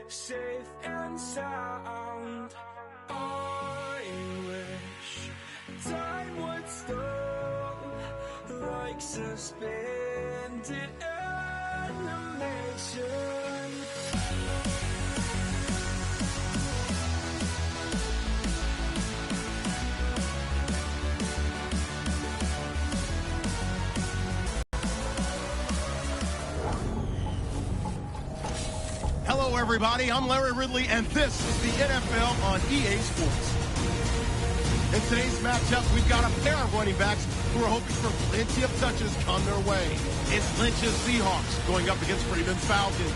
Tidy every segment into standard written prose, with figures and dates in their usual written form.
Safe and sound. I wish time would stop like suspended animation. Hello, everybody. I'm Larry Ridley, and this is the NFL on EA Sports. In today's matchup, we've got a pair of running backs who are hoping for plenty of touches come their way. It's Lynch's Seahawks going up against Freeman's Falcons.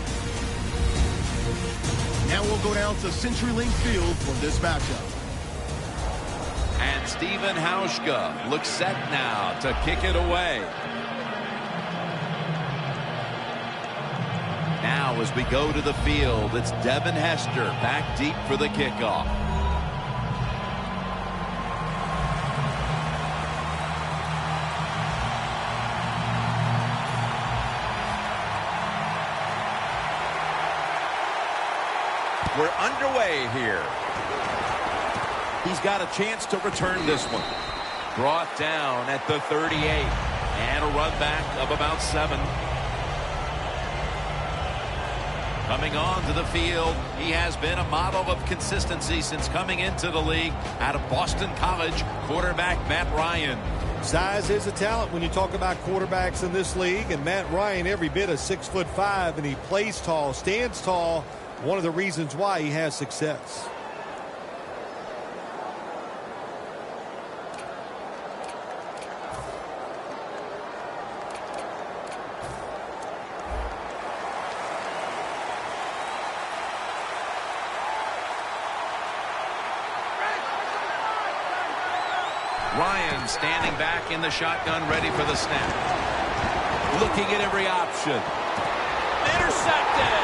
Now we'll go down to CenturyLink Field for this matchup. And Stephen Hauschka looks set now to kick it away. Now as we go to the field, it's Devin Hester back deep for the kickoff. We're underway here. He's got a chance to return this one. Brought down at the 38. And a run back of about 7. Coming on to the field, he has been a model of consistency since coming into the league out of Boston College, quarterback Matt Ryan. Size is a talent when you talk about quarterbacks in this league, and Matt Ryan every bit of 6'5", and he plays tall, stands tall. One of the reasons why he has success. Ryan standing back in the shotgun, ready for the snap. Looking at every option. Intercepted!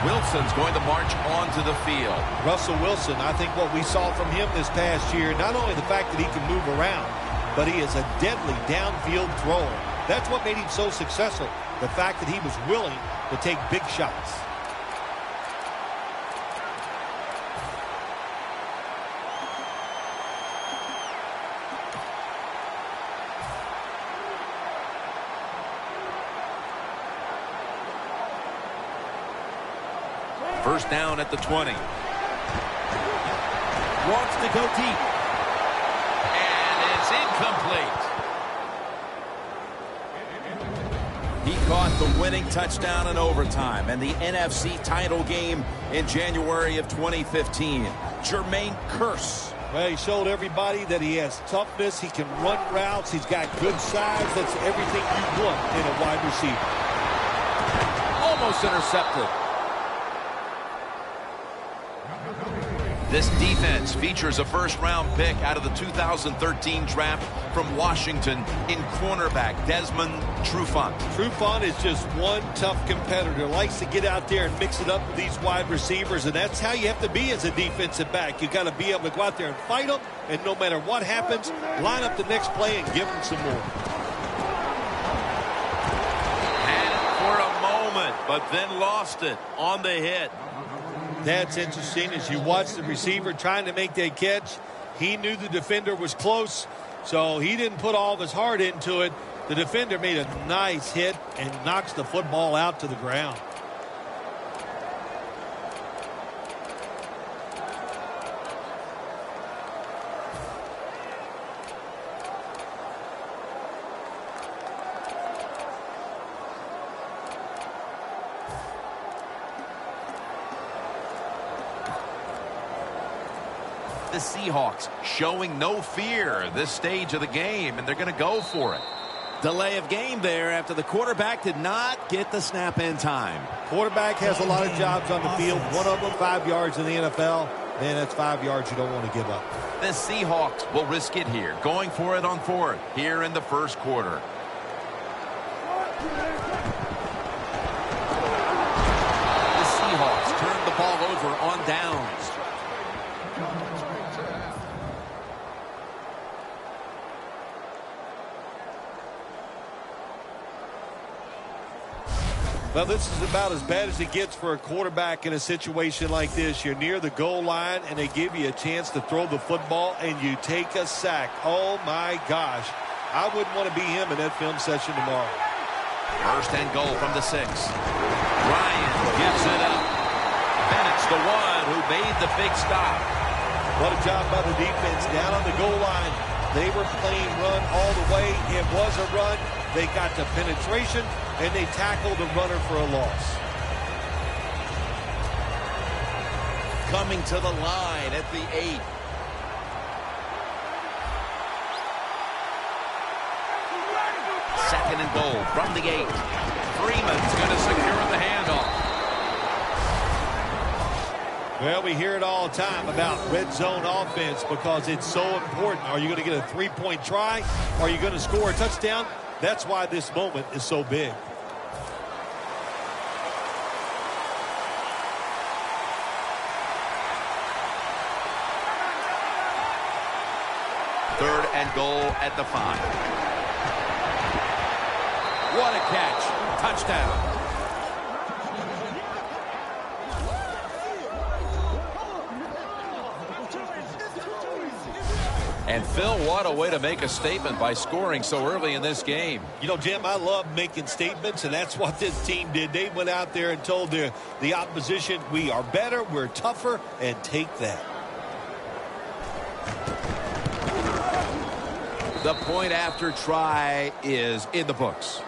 Wilson's going to march onto the field. Russell Wilson, I think what we saw from him this past year, not only the fact that he can move around, but he is a deadly downfield thrower. That's what made him so successful, the fact that he was willing to take big shots. First down at the 20. Wants to go deep. And it's incomplete. He caught the winning touchdown in overtime and the NFC title game in January of 2015. Jermaine Kearse. Well, he showed everybody that he has toughness. He can run routes. He's got good size. That's everything you want in a wide receiver. Almost intercepted. This defense features a first-round pick out of the 2013 draft from Washington in cornerback Desmond Trufant. Trufant is just one tough competitor. Likes to get out there and mix it up with these wide receivers, and that's how you have to be as a defensive back. You got to be able to go out there and fight them, and no matter what happens, line up the next play and give them some more. Had it for a moment, but then lost it on the hit. That's interesting as you watch the receiver trying to make that catch. He knew the defender was close, so he didn't put all of his heart into it. The defender made a nice hit and knocks the football out to the ground. The Seahawks showing no fear this stage of the game, and they're going to go for it. Delay of game there after the quarterback did not get the snap in time. Quarterback has a lot of jobs on the field. One of them 5 yards in the NFL. Man, that's 5 yards you don't want to give up. The Seahawks will risk it here, going for it on fourth here in the first quarter. The Seahawks turn the ball over on downs. Well, this is about as bad as it gets for a quarterback in a situation like this. You're near the goal line, and they give you a chance to throw the football, and you take a sack. Oh, my gosh. I wouldn't want to be him in that film session tomorrow. First and goal from the 6. Ryan gives it up. Bennett's the one who made the big stop. What a job by the defense down on the goal line. They were playing run all the way. It was a run. They got the penetration, and they tackled the runner for a loss. Coming to the line at the 8. Second and goal from the 8. Freeman's going to secure the handoff. Well, we hear it all the time about red zone offense because it's so important. Are you going to get a three-point try? Are you going to score a touchdown? That's why this moment is so big. Third and goal at the 5. What a catch. Touchdown. And Phil, what a way to make a statement by scoring so early in this game. You know, Jim, I love making statements, and that's what this team did. They went out there and told the opposition, we are better, we're tougher, and take that. The point after try is in the books.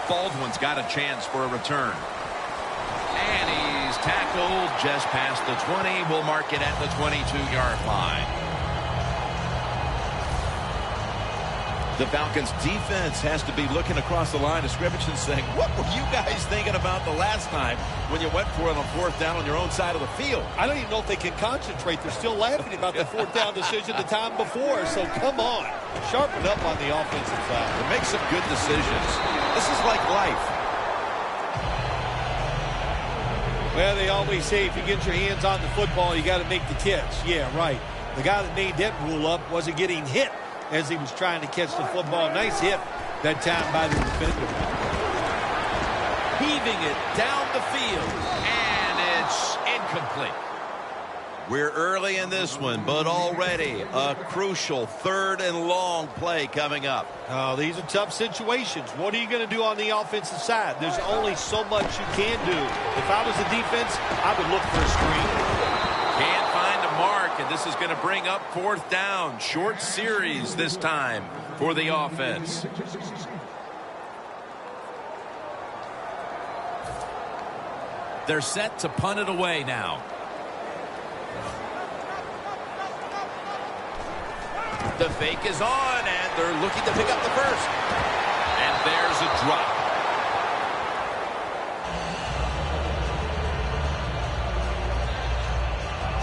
Baldwin's got a chance for a return. And he's tackled just past the 20. We'll mark it at the 22-yard line. The Falcons defense has to be looking across the line of scrimmage and saying, what were you guys thinking about the last time when you went for it on fourth down on your own side of the field? I don't even know if they can concentrate. They're still laughing about the fourth down decision the time before. So come on. Sharpen up on the offensive side. To make some good decisions. This is like life. Well, they always say if you get your hands on the football, you got to make the catch. Yeah, right. The guy that made that rule up wasn't getting hit as he was trying to catch the football. Nice hit that time by the defender. Heaving it down the field, and it's incomplete. We're early in this one, but already a crucial third and long play coming up. Oh, these are tough situations. What are you going to do on the offensive side? There's only so much you can do. If I was the defense, I would look for a screen. Can't find a mark, and this is going to bring up fourth down. Short series this time for the offense. They're set to punt it away now. The fake is on, and they're looking to pick up the first. And there's a drop.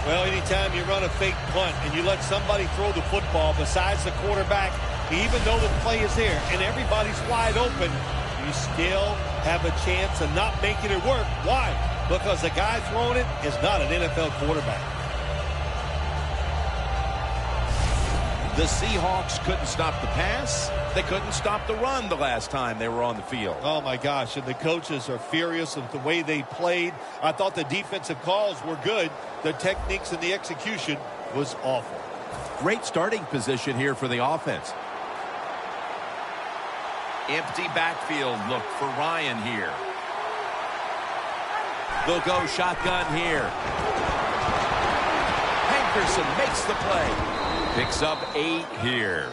Well, anytime you run a fake punt and you let somebody throw the football besides the quarterback, even though the play is there and everybody's wide open, you still have a chance of not making it work. Why? Because the guy throwing it is not an NFL quarterback. The Seahawks couldn't stop the pass. They couldn't stop the run the last time they were on the field. Oh, my gosh, and the coaches are furious with the way they played. I thought the defensive calls were good. The techniques and the execution was awful. Great starting position here for the offense. Empty backfield look for Ryan here. They'll go shotgun here. Hankerson makes the play. Picks up 8 here.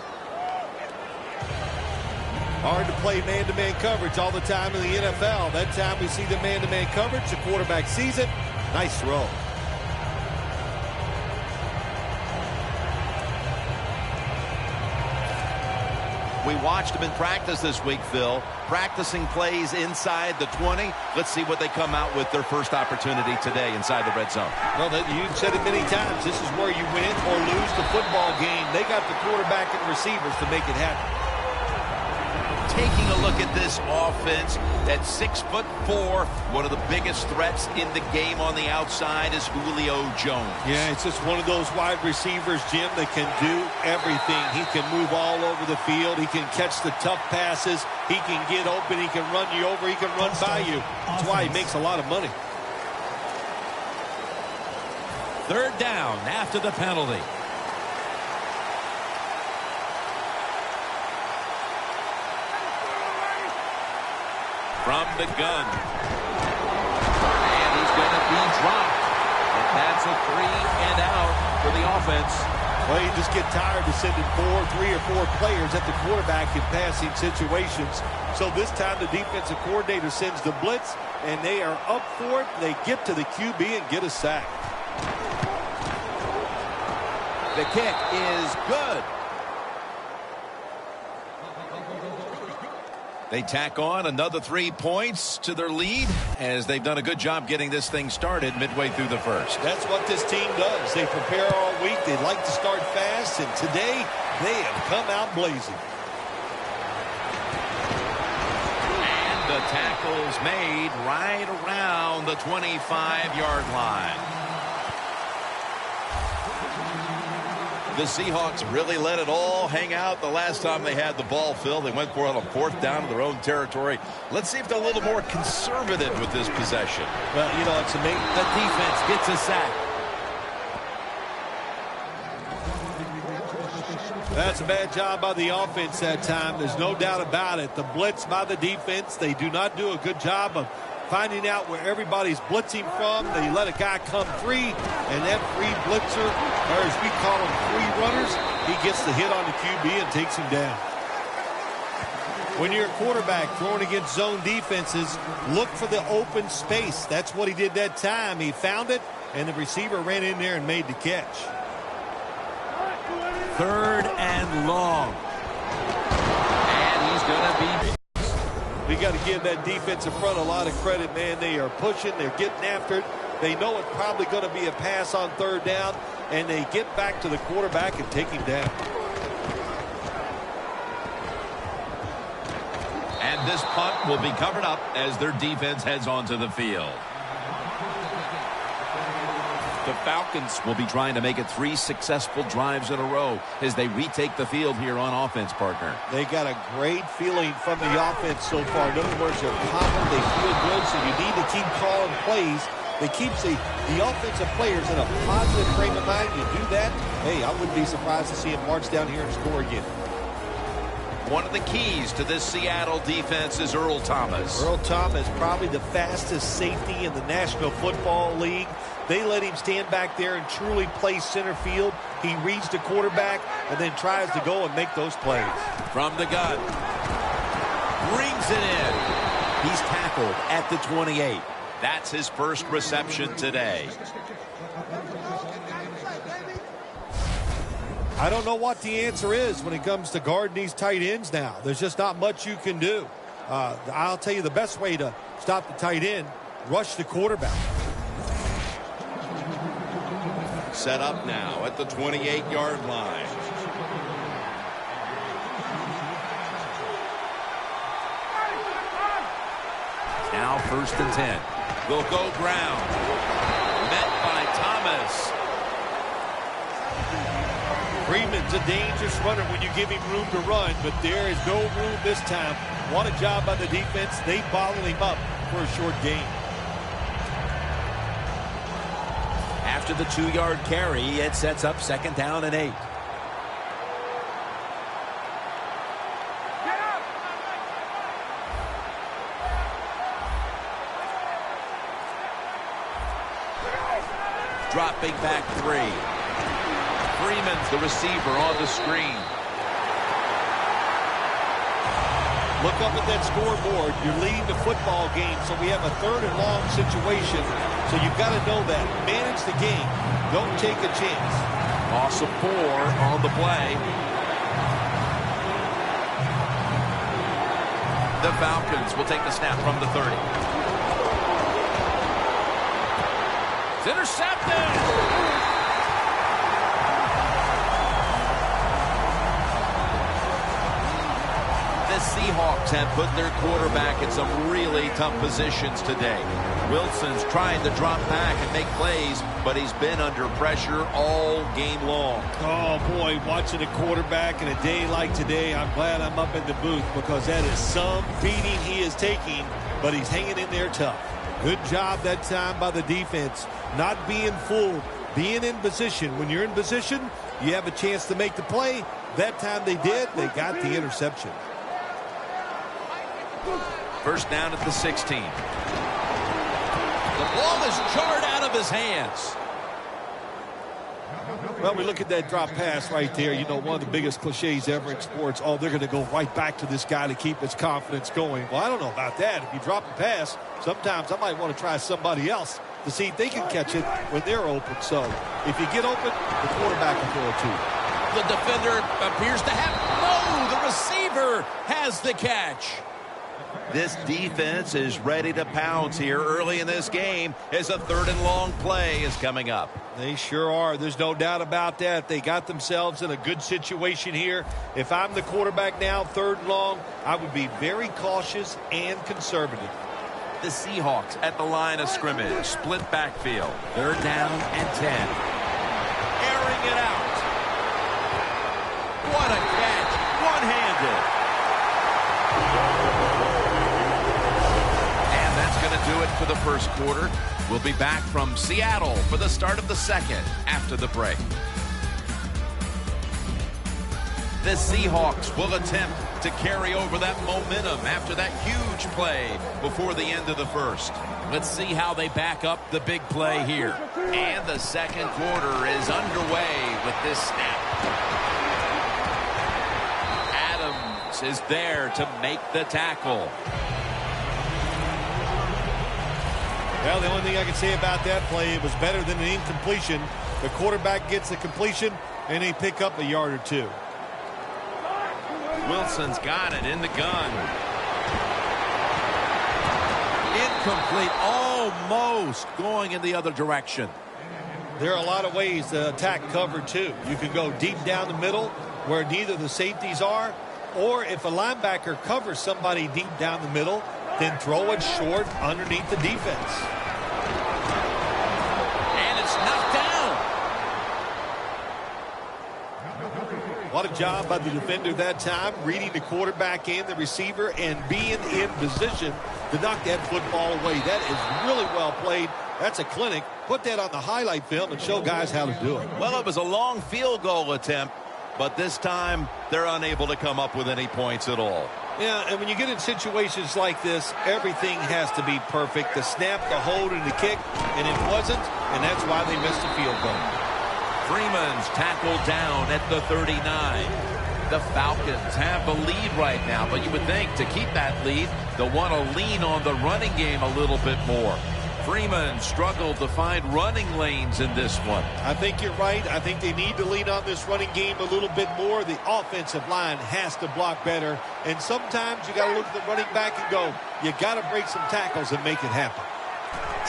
Hard to play man-to-man coverage all the time in the NFL. That time we see the man-to-man coverage, the quarterback sees it. Nice throw. We watched them in practice this week, Phil. Practicing plays inside the 20. Let's see what they come out with their first opportunity today inside the red zone. Well, you said it many times. This is where you win or lose the football game. They got the quarterback and receivers to make it happen. Taking a look at this offense, at 6'4", one of the biggest threats in the game on the outside is Julio Jones. Yeah, it's just one of those wide receivers, Jim, that can do everything. He can move all over the field. He can catch the tough passes. He can get open. He can run you over. He can run by you. That's why he makes a lot of money. Third down after the penalty. From the gun. And he's going to be dropped. And that's a 3 and out for the offense. Well, you just get tired of sending 3 or 4 players at the quarterback in passing situations. So this time the defensive coordinator sends the blitz, and they are up for it. They get to the QB and get a sack. The kick is good. They tack on another 3 points to their lead as they've done a good job getting this thing started midway through the first. That's what this team does. They prepare all week. They like to start fast, and today they have come out blazing. And the tackle's made right around the 25-yard line. The Seahawks really let it all hang out the last time they had the ball, Phil. They went for it on 4th down to their own territory. Let's see if they're a little more conservative with this possession. Well, you know, it's amazing. The defense gets a sack. That's a bad job by the offense that time. There's no doubt about it. The blitz by the defense, they do not do a good job of finding out where everybody's blitzing from. They let a guy come free, and that free blitzer, or as we call them, free runners, he gets the hit on the QB and takes him down. When you're a quarterback throwing against zone defenses, look for the open space. That's what he did that time. He found it, and the receiver ran in there and made the catch. 3rd and long. And he's going to be... We got to give that defensive front a lot of credit, man. They are pushing. They're getting after it. They know it's probably going to be a pass on 3rd down, and they get back to the quarterback and take him down. And this punt will be covered up as their defense heads onto the field. The Falcons will be trying to make it 3 successful drives in a row as they retake the field here on offense, partner. They got a great feeling from the offense so far. In other words, they're confident, they feel good, so you need to keep calling plays that keeps the offensive players in a positive frame of mind. You do that, hey, I wouldn't be surprised to see them march down here and score again. One of the keys to this Seattle defense is Earl Thomas. Earl Thomas, probably the fastest safety in the National Football League. They let him stand back there and truly play center field. He reads the quarterback and then tries to go and make those plays. From the gun. Brings it in. He's tackled at the 28. That's his first reception today. I don't know what the answer is when it comes to guarding these tight ends now. There's just not much you can do. I'll tell you the best way to stop the tight end, rush the quarterback. Set up now at the 28-yard line. Now 1st and 10. Will go ground. Met by Thomas. Freeman's a dangerous runner when you give him room to run, but there is no room this time. What a job by the defense. They bottled him up for a short gain. After the 2-yard carry, it sets up 2nd down and 8. Dropping back 3. Freeman's the receiver on the screen. Look up at that scoreboard. You're leading the football game, so we have a 3rd and long situation. So you've got to know that. Manage the game. Don't take a chance. Loss of 4 on the play. The Falcons will take the snap from the 30. It's intercepted. The Seahawks have put their quarterback in some really tough positions today. Wilson's trying to drop back and make plays, but he's been under pressure all game long. Oh, boy, watching a quarterback in a day like today, I'm glad I'm up in the booth because that is some beating he is taking, but he's hanging in there tough. Good job that time by the defense, not being fooled, being in position. When you're in position, you have a chance to make the play. That time they did. They got the interception. 1st down at the 16. The ball is jarred out of his hands. Well, we look at that drop pass right there. You know, one of the biggest cliches ever in sports. Oh, they're going to go right back to this guy to keep his confidence going. Well, I don't know about that. If you drop a pass, sometimes I might want to try somebody else to see if they can catch it when they're open. So if you get open, the quarterback can throw it to you. The defender appears to have... No, the receiver has the catch. This defense is ready to pounce here early in this game as a 3rd and long play is coming up. They sure are. There's no doubt about that. They got themselves in a good situation here. If I'm the quarterback now, 3rd and long, I would be very cautious and conservative. The Seahawks at the line of scrimmage. Split backfield. 3rd down and 10. Airing it out. What a catch. One-handed. Going to do it for the 1st quarter. We'll be back from Seattle for the start of the 2nd after the break. The Seahawks will attempt to carry over that momentum after that huge play before the end of the 1st. Let's see how they back up the big play here. And the 2nd quarter is underway with this snap. Adams is there to make the tackle. Well, the only thing I can say about that play, it was better than an incompletion. The quarterback gets the completion, and they pick up a yard or 2. Wilson's got it in the gun. Incomplete, almost going in the other direction. There are a lot of ways to attack cover, too. You can go deep down the middle where neither the safeties are, or if a linebacker covers somebody deep down the middle, then throw it short underneath the defense. And it's knocked down. What a job by the defender that time, reading the quarterback and the receiver and being in position to knock that football away. That is really well played. That's a clinic. Put that on the highlight film and show guys how to do it. Well, it was a long field goal attempt, but this time they're unable to come up with any points at all. Yeah, and when you get in situations like this, everything has to be perfect. The snap, the hold, and the kick, and it wasn't, and that's why they missed the field goal. Freeman's tackled down at the 39. The Falcons have the lead right now, but you would think to keep that lead, they'll want to lean on the running game a little bit more. Freeman struggled to find running lanes in this one. I think you're right. I think they need to lean on this running game a little bit more. The offensive line has to block better. And sometimes you got to look at the running back and go, you got to break some tackles and make it happen.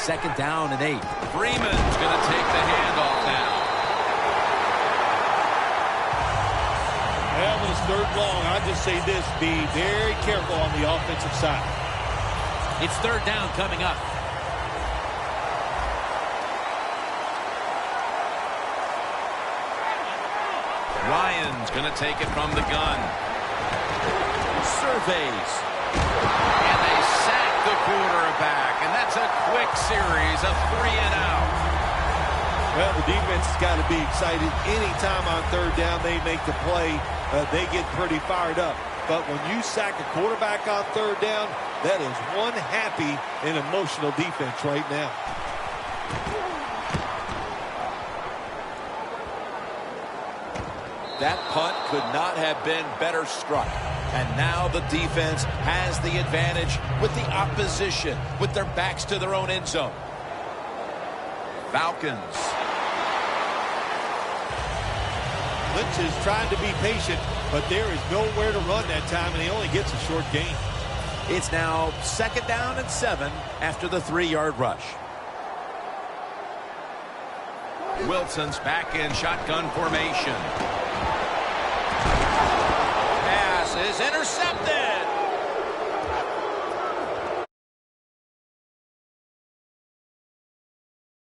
2nd down and 8. Freeman's going to take the handoff now. Well, when it's 3rd long, I just say this, be very careful on the offensive side. It's third down coming up. Ryan's going to take it from the gun. Surveys. And they sack the quarterback. And that's a quick series of 3 and out. Well, the defense has got to be excited. Anytime on third down they make the play, they get pretty fired up. But when you sack a quarterback on third down, that is one happy and emotional defense right now. That punt could not have been better struck. And now the defense has the advantage with the opposition, with their backs to their own end zone. Falcons. Lynch is trying to be patient, but there is nowhere to run that time, and he only gets a short gain. It's now 2nd down and 7 after the 3-yard rush. Wilson's back in shotgun formation.